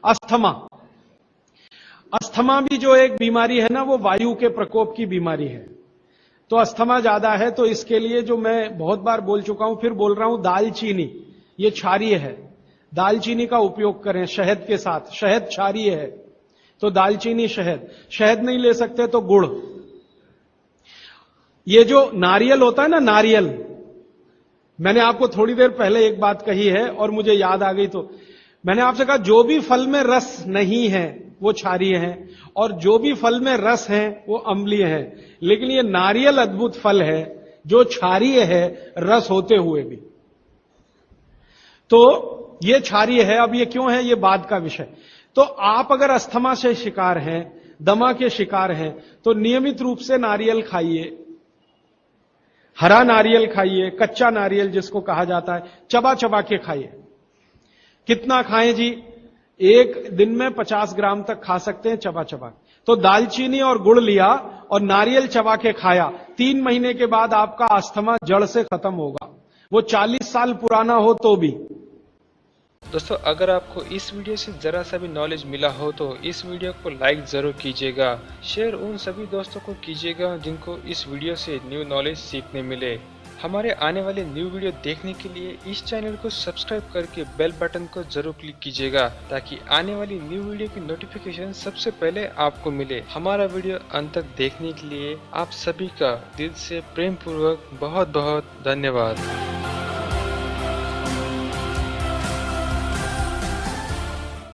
Asthma. Asthma भी जो एक बीमारी है ना, वो वायु के प्रकोप की बीमारी है। तो अस्थमा ज्यादा है, तो इसके लिए जो मैं बहुत बार बोल चुका हूं, फिर बोल रहा हूं, दालचीनी, ये क्षारीय है, दालचीनी का उपयोग करें शहद के साथ। शहद क्षारीय है, तो दालचीनी, शहद। शहद नहीं ले सकते तो गुड़। ये जो नारियल होता है ना, नारियल, मैंने आपको थोड़ी देर पहले एक बात कही है और मुझे याद आ गई, तो मैंने आपसे कहा जो भी फल में रस नहीं है वो क्षारीय है, और जो भी फल में रस है वो अम्लीय है। लेकिन ये नारियल अद्भुत फल है जो क्षारीय है, रस होते हुए भी। तो ये क्षारीय है। अब ये क्यों है, ये बाद का विषय। तो आप अगर अस्थमा से शिकार हैं, दमा के शिकार हैं, तो नियमित रूप से नारियल खाइए। हरा नारियल खाइए, कच्चा नारियल जिसको कहा जाता है, चबा चबा के खाइए। कितना खाएं जी? एक दिन में 50 ग्राम तक खा सकते हैं, चबा चबा। तो दालचीनी और गुड़ लिया और नारियल चबा के खाया, 3 महीने के बाद आपका अस्थमा जड़ से खत्म होगा, वो 40 साल पुराना हो तो भी। दोस्तों, अगर आपको इस वीडियो से जरा सा भी नॉलेज मिला हो तो इस वीडियो को लाइक जरूर कीजिएगा। शेयर उन सभी दोस्तों को कीजिएगा जिनको इस वीडियो से न्यू नॉलेज सीखने मिले। हमारे आने वाले न्यू वीडियो देखने के लिए इस चैनल को सब्सक्राइब करके बेल बटन को जरूर क्लिक कीजिएगा, ताकि आने वाली न्यू वीडियो की नोटिफिकेशन सबसे पहले आपको मिले। हमारा वीडियो अंत तक देखने के लिए आप सभी का दिल से प्रेम पूर्वक बहुत बहुत धन्यवाद।